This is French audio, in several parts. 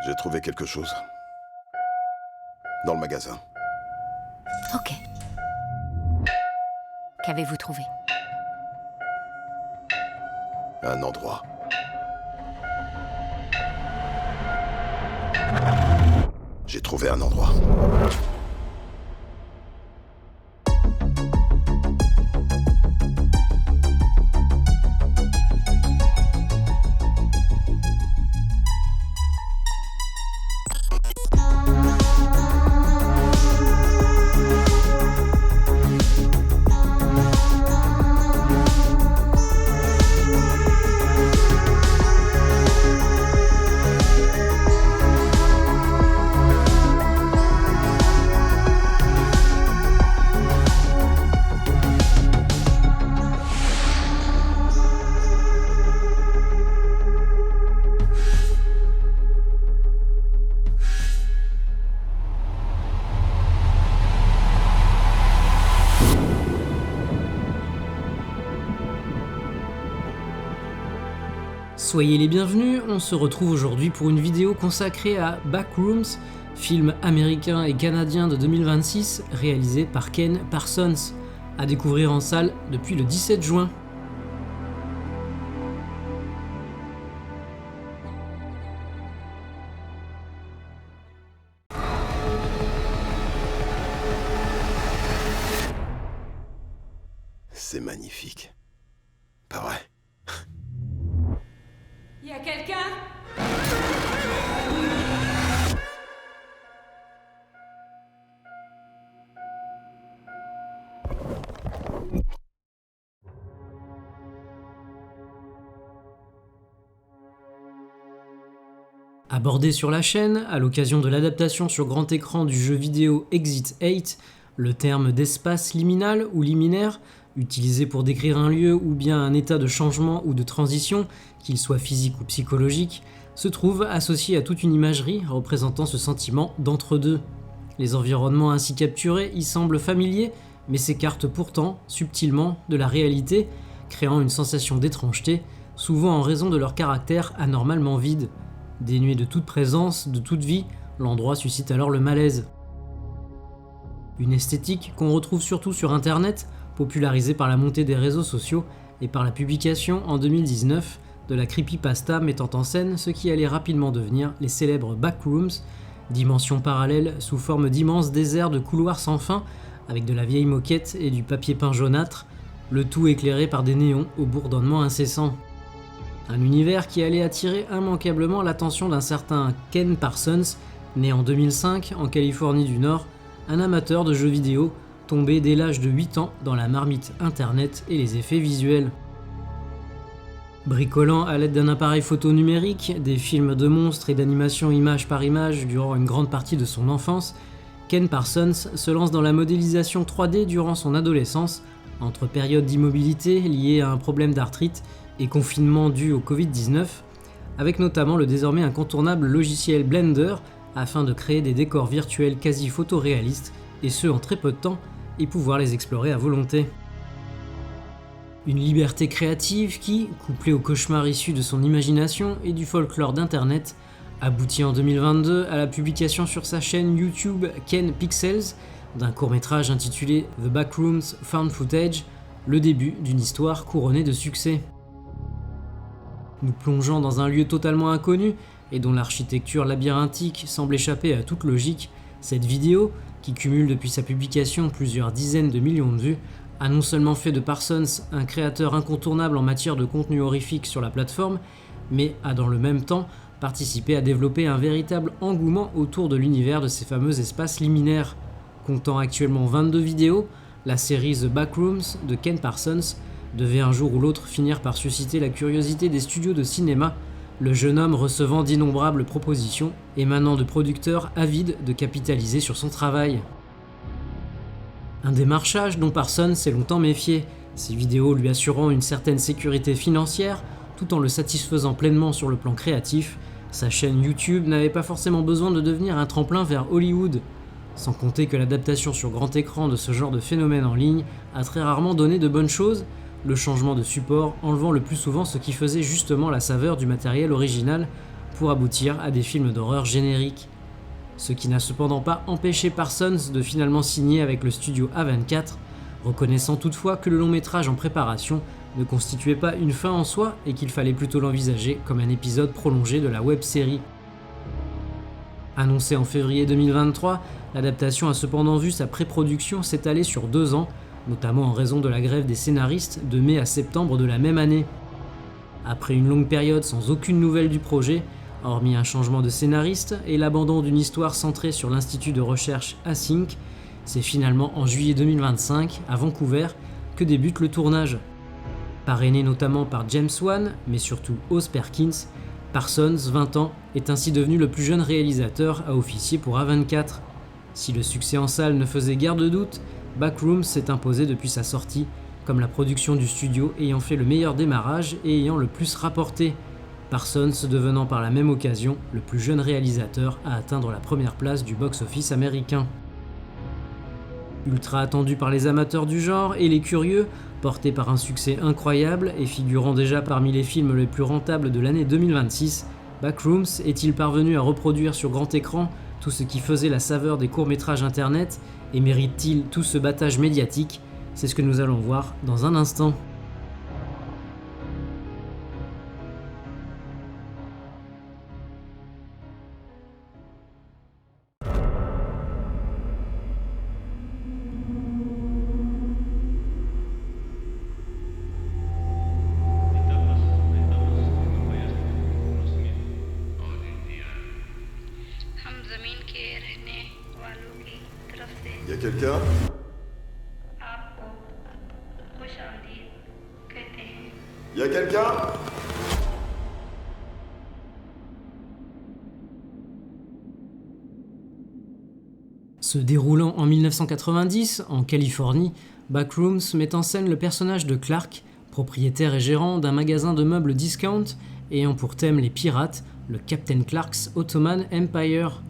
J'ai trouvé quelque chose. Dans le magasin. Ok. Qu'avez-vous trouvé? Un endroit. J'ai trouvé un endroit. Soyez les bienvenus, on se retrouve aujourd'hui pour une vidéo consacrée à Backrooms, film américain et canadien de 2026 réalisé par Ken Parsons, à découvrir en salle depuis le 17 juin. C'est magnifique. Pas vrai? Y a quelqu'un? Abordé sur la chaîne, à l'occasion de l'adaptation sur grand écran du jeu vidéo Exit 8, le terme d'espace liminal ou liminaire, utilisé pour décrire un lieu ou bien un état de changement ou de transition, qu'il soit physique ou psychologique, se trouve associé à toute une imagerie représentant ce sentiment d'entre-deux. Les environnements ainsi capturés y semblent familiers, mais s'écartent pourtant, subtilement, de la réalité, créant une sensation d'étrangeté, souvent en raison de leur caractère anormalement vide. Dénué de toute présence, de toute vie, l'endroit suscite alors le malaise. Une esthétique qu'on retrouve surtout sur internet, popularisée par la montée des réseaux sociaux et par la publication en 2019 de la creepypasta mettant en scène ce qui allait rapidement devenir les célèbres backrooms, dimensions parallèles sous forme d'immenses déserts de couloirs sans fin avec de la vieille moquette et du papier peint jaunâtre, le tout éclairé par des néons au bourdonnement incessant. Un univers qui allait attirer immanquablement l'attention d'un certain Ken Parsons, né en 2005 en Californie du Nord, un amateur de jeux vidéo tombé dès l'âge de 8 ans dans la marmite internet et les effets visuels. Bricolant à l'aide d'un appareil photo numérique, des films de monstres et d'animation image par image durant une grande partie de son enfance, Ken Parsons se lance dans la modélisation 3D durant son adolescence, entre périodes d'immobilité liées à un problème d'arthrite et confinement dû au Covid-19, avec notamment le désormais incontournable logiciel Blender afin de créer des décors virtuels quasi photoréalistes, et ce en très peu de temps, et pouvoir les explorer à volonté. Une liberté créative qui, couplée au cauchemar issu de son imagination et du folklore d'internet, aboutit en 2022 à la publication sur sa chaîne YouTube Ken Pixels d'un court-métrage intitulé The Backrooms Found Footage, le début d'une histoire couronnée de succès. Nous plongeons dans un lieu totalement inconnu et dont l'architecture labyrinthique semble échapper à toute logique, cette vidéo, qui cumule depuis sa publication plusieurs dizaines de millions de vues, a non seulement fait de Parsons un créateur incontournable en matière de contenu horrifique sur la plateforme, mais a dans le même temps participé à développer un véritable engouement autour de l'univers de ces fameux espaces liminaires. Comptant actuellement 22 vidéos, la série The Backrooms de Ken Parsons devait un jour ou l'autre finir par susciter la curiosité des studios de cinéma, le jeune homme recevant d'innombrables propositions émanant de producteurs avides de capitaliser sur son travail. Un démarchage dont Parsons s'est longtemps méfié, ses vidéos lui assurant une certaine sécurité financière tout en le satisfaisant pleinement sur le plan créatif. Sa chaîne YouTube n'avait pas forcément besoin de devenir un tremplin vers Hollywood, sans compter que l'adaptation sur grand écran de ce genre de phénomène en ligne a très rarement donné de bonnes choses, le changement de support enlevant le plus souvent ce qui faisait justement la saveur du matériel original, pour aboutir à des films d'horreur génériques. Ce qui n'a cependant pas empêché Parsons de finalement signer avec le studio A24, reconnaissant toutefois que le long métrage en préparation ne constituait pas une fin en soi et qu'il fallait plutôt l'envisager comme un épisode prolongé de la web-série. Annoncée en février 2023, l'adaptation a cependant vu sa pré-production s'étaler sur 2 ans, notamment en raison de la grève des scénaristes de mai à septembre de la même année. Après une longue période sans aucune nouvelle du projet, hormis un changement de scénariste et l'abandon d'une histoire centrée sur l'institut de recherche Async, c'est finalement en juillet 2025, à Vancouver, que débute le tournage. Parrainé notamment par James Wan, mais surtout Oz Perkins, Parsons, 20 ans, est ainsi devenu le plus jeune réalisateur à officier pour A24. Si le succès en salle ne faisait guère de doute, Backrooms s'est imposé depuis sa sortie, comme la production du studio ayant fait le meilleur démarrage et ayant le plus rapporté, Parsons devenant par la même occasion le plus jeune réalisateur à atteindre la première place du box-office américain. Ultra attendu par les amateurs du genre et les curieux, porté par un succès incroyable et figurant déjà parmi les films les plus rentables de l'année 2026, Backrooms est-il parvenu à reproduire sur grand écran tout ce qui faisait la saveur des courts-métrages internet et mérite-t-il tout ce battage médiatique? C'est ce que nous allons voir dans un instant. हम जमीन के रहने वालों की तरफ से Y a quelqu'un? आपको खुशामदीद कहते हैं। Y a quelqu'un? Se déroulant en 1990, en Californie, Backrooms met en scène le personnage de Clark, propriétaire et gérant d'un magasin de meubles discount ayant pour thème les pirates, le Captain Clark's Ottoman Empire.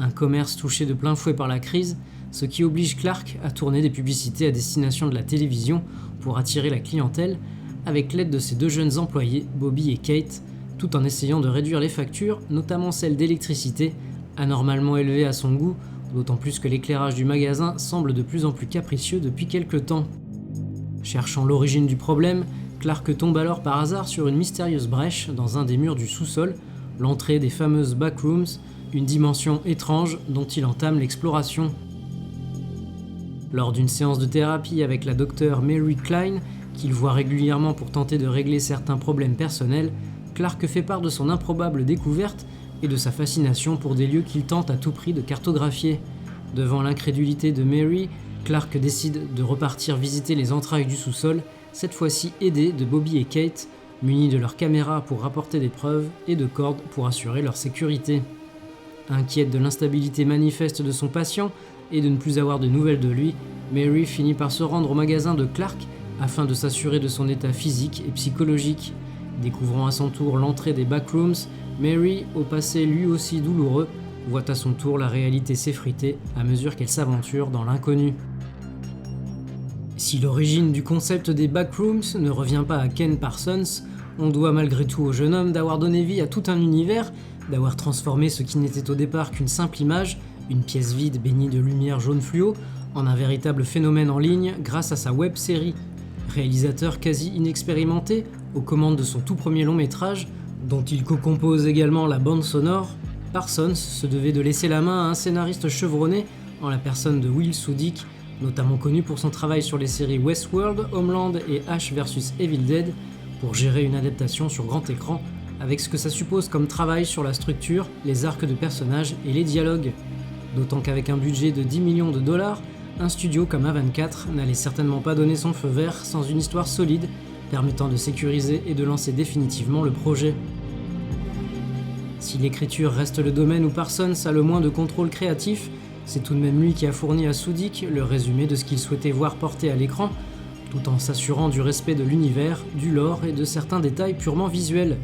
Un commerce touché de plein fouet par la crise, ce qui oblige Clark à tourner des publicités à destination de la télévision pour attirer la clientèle, avec l'aide de ses 2 jeunes employés, Bobby et Kate, tout en essayant de réduire les factures, notamment celles d'électricité, anormalement élevées à son goût, d'autant plus que l'éclairage du magasin semble de plus en plus capricieux depuis quelque temps. Cherchant l'origine du problème, Clark tombe alors par hasard sur une mystérieuse brèche dans un des murs du sous-sol, l'entrée des fameuses backrooms, une dimension étrange dont il entame l'exploration. Lors d'une séance de thérapie avec la docteure Mary Klein, qu'il voit régulièrement pour tenter de régler certains problèmes personnels, Clark fait part de son improbable découverte et de sa fascination pour des lieux qu'il tente à tout prix de cartographier. Devant l'incrédulité de Mary, Clark décide de repartir visiter les entrailles du sous-sol, cette fois-ci aidé de Bobby et Kate, munis de leurs caméras pour rapporter des preuves et de cordes pour assurer leur sécurité. Inquiète de l'instabilité manifeste de son patient et de ne plus avoir de nouvelles de lui, Mary finit par se rendre au magasin de Clark afin de s'assurer de son état physique et psychologique. Découvrant à son tour l'entrée des backrooms, Mary, au passé lui aussi douloureux, voit à son tour la réalité s'effriter à mesure qu'elle s'aventure dans l'inconnu. Si l'origine du concept des backrooms ne revient pas à Ken Parsons, on doit malgré tout au jeune homme d'avoir donné vie à tout un univers, d'avoir transformé ce qui n'était au départ qu'une simple image, une pièce vide baignée de lumière jaune fluo, en un véritable phénomène en ligne grâce à sa web-série. Réalisateur quasi inexpérimenté, aux commandes de son tout premier long métrage, dont il co-compose également la bande sonore, Parsons se devait de laisser la main à un scénariste chevronné en la personne de Will Sudick, notamment connu pour son travail sur les séries Westworld, Homeland et Ash vs Evil Dead, pour gérer une adaptation sur grand écran, avec ce que ça suppose comme travail sur la structure, les arcs de personnages et les dialogues. D'autant qu'avec un budget de 10 millions de dollars, un studio comme A24 n'allait certainement pas donner son feu vert sans une histoire solide, permettant de sécuriser et de lancer définitivement le projet. Si l'écriture reste le domaine où Parsons a le moins de contrôle créatif, c'est tout de même lui qui a fourni à Sudick le résumé de ce qu'il souhaitait voir porté à l'écran, tout en s'assurant du respect de l'univers, du lore et de certains détails purement visuels.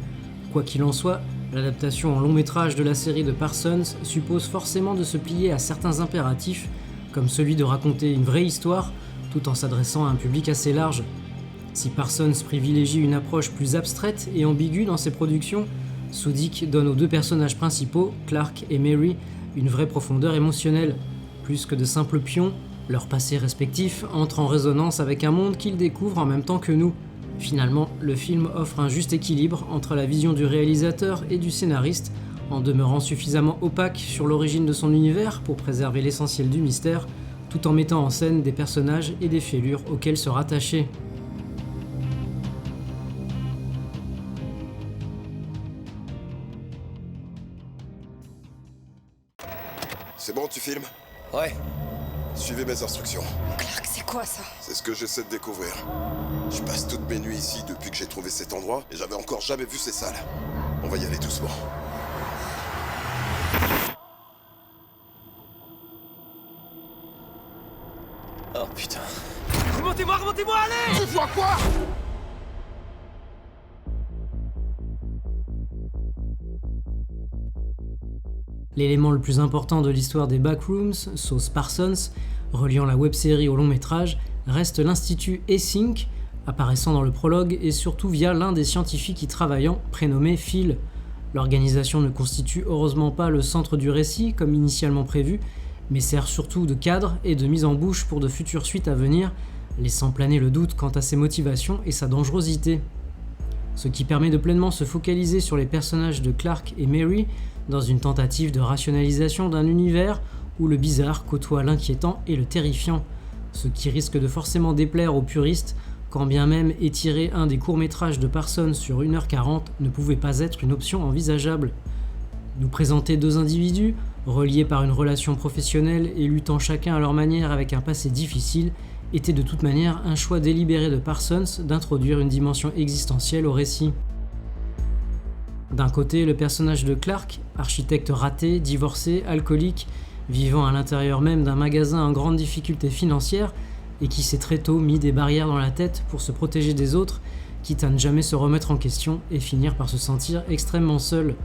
Quoi qu'il en soit, l'adaptation en long métrage de la série de Parsons suppose forcément de se plier à certains impératifs, comme celui de raconter une vraie histoire, tout en s'adressant à un public assez large. Si Parsons privilégie une approche plus abstraite et ambiguë dans ses productions, Sudic donne aux deux personnages principaux, Clark et Mary, une vraie profondeur émotionnelle. Plus que de simples pions, leurs passés respectifs entrent en résonance avec un monde qu'ils découvrent en même temps que nous. Finalement, le film offre un juste équilibre entre la vision du réalisateur et du scénariste, en demeurant suffisamment opaque sur l'origine de son univers pour préserver l'essentiel du mystère, tout en mettant en scène des personnages et des fêlures auxquels se rattacher. C'est bon, tu filmes? Ouais. Suivez mes instructions. Clark, c'est quoi ça? C'est ce que j'essaie de découvrir. Je passe toutes mes nuits ici depuis que j'ai trouvé cet endroit et j'avais encore jamais vu ces salles. On va y aller doucement. Oh putain. Remontez-moi, allez! Tu vois quoi? L'élément le plus important de l'histoire des Backrooms, sauce Parsons, reliant la web-série au long métrage, reste l'Institut Essink, apparaissant dans le prologue et surtout via l'un des scientifiques y travaillant, prénommé Phil. L'organisation ne constitue heureusement pas le centre du récit comme initialement prévu, mais sert surtout de cadre et de mise en bouche pour de futures suites à venir, laissant planer le doute quant à ses motivations et sa dangerosité. Ce qui permet de pleinement se focaliser sur les personnages de Clark et Mary, dans une tentative de rationalisation d'un univers où le bizarre côtoie l'inquiétant et le terrifiant, ce qui risque de forcément déplaire aux puristes, quand bien même étirer un des courts-métrages de Parsons sur 1h40 ne pouvait pas être une option envisageable. Nous présenter deux individus, reliés par une relation professionnelle et luttant chacun à leur manière avec un passé difficile, était de toute manière un choix délibéré de Parsons d'introduire une dimension existentielle au récit. D'un côté, le personnage de Clark, architecte raté, divorcé, alcoolique, vivant à l'intérieur même d'un magasin en grande difficulté financière et qui s'est très tôt mis des barrières dans la tête pour se protéger des autres, quitte à ne jamais se remettre en question et finir par se sentir extrêmement seul.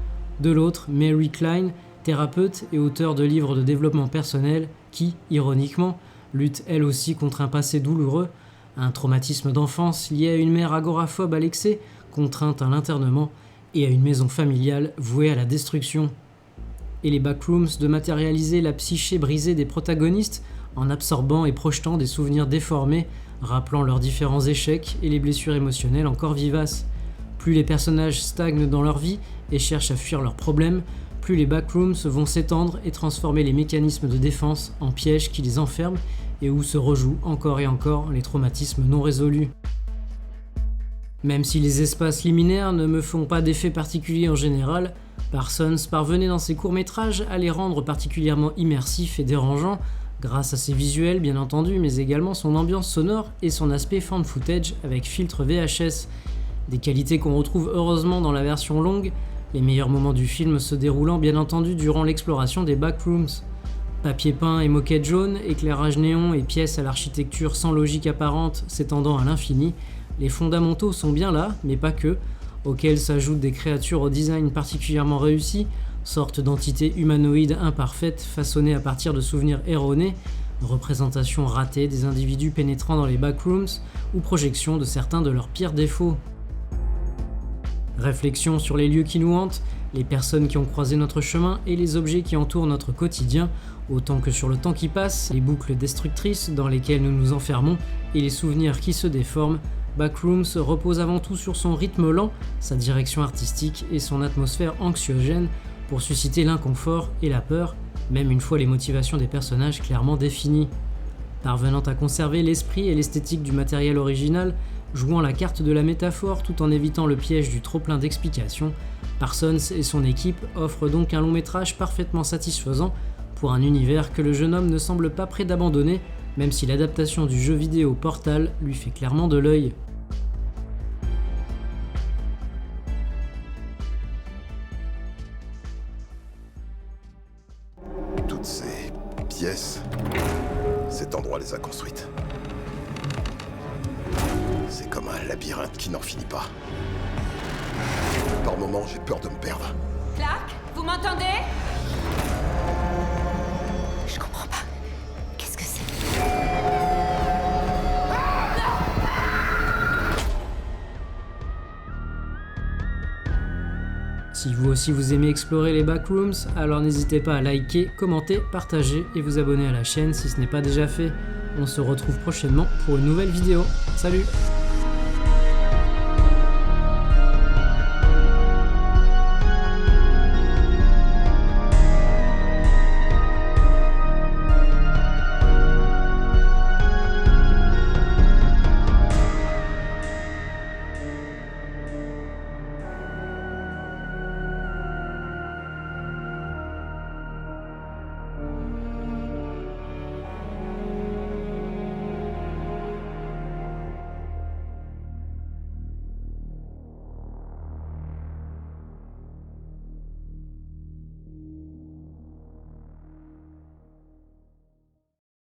De l'autre, Mary Klein, thérapeute et auteure de livres de développement personnel qui, ironiquement, lutte elle aussi contre un passé douloureux, un traumatisme d'enfance lié à une mère agoraphobe à l'excès, contrainte à l'internement, et à une maison familiale vouée à la destruction. Et les Backrooms de matérialiser la psyché brisée des protagonistes en absorbant et projetant des souvenirs déformés, rappelant leurs différents échecs et les blessures émotionnelles encore vivaces. Plus les personnages stagnent dans leur vie et cherchent à fuir leurs problèmes, plus les Backrooms vont s'étendre et transformer les mécanismes de défense en pièges qui les enferment et où se rejouent encore et encore les traumatismes non résolus. Même si les espaces liminaires ne me font pas d'effet particulier en général, Parsons parvenait dans ses courts-métrages à les rendre particulièrement immersifs et dérangeants, grâce à ses visuels bien entendu, mais également son ambiance sonore et son aspect found footage avec filtre VHS. Des qualités qu'on retrouve heureusement dans la version longue, les meilleurs moments du film se déroulant bien entendu durant l'exploration des Backrooms. Papier peint et moquette jaune, éclairage néon et pièces à l'architecture sans logique apparente s'étendant à l'infini, les fondamentaux sont bien là, mais pas que, auxquels s'ajoutent des créatures au design particulièrement réussi, sortes d'entités humanoïdes imparfaites façonnées à partir de souvenirs erronés, représentation ratée des individus pénétrant dans les backrooms ou projection de certains de leurs pires défauts. Réflexion sur les lieux qui nous hantent, les personnes qui ont croisé notre chemin et les objets qui entourent notre quotidien, autant que sur le temps qui passe, les boucles destructrices dans lesquelles nous nous enfermons et les souvenirs qui se déforment, Backrooms repose avant tout sur son rythme lent, sa direction artistique et son atmosphère anxiogène pour susciter l'inconfort et la peur, même une fois les motivations des personnages clairement définies. Parvenant à conserver l'esprit et l'esthétique du matériel original, jouant la carte de la métaphore tout en évitant le piège du trop-plein d'explications, Parsons et son équipe offrent donc un long métrage parfaitement satisfaisant pour un univers que le jeune homme ne semble pas prêt d'abandonner, même si l'adaptation du jeu vidéo Portal lui fait clairement de l'œil. Toutes ces pièces, cet endroit les a construites. C'est comme un labyrinthe qui n'en finit pas. Par moments, j'ai peur de me perdre. Clark, vous m'entendez? Je comprends pas. Qu'est-ce que c'est? Si vous aussi vous aimez explorer les backrooms, alors n'hésitez pas à liker, commenter, partager et vous abonner à la chaîne si ce n'est pas déjà fait. On se retrouve prochainement pour une nouvelle vidéo. Salut!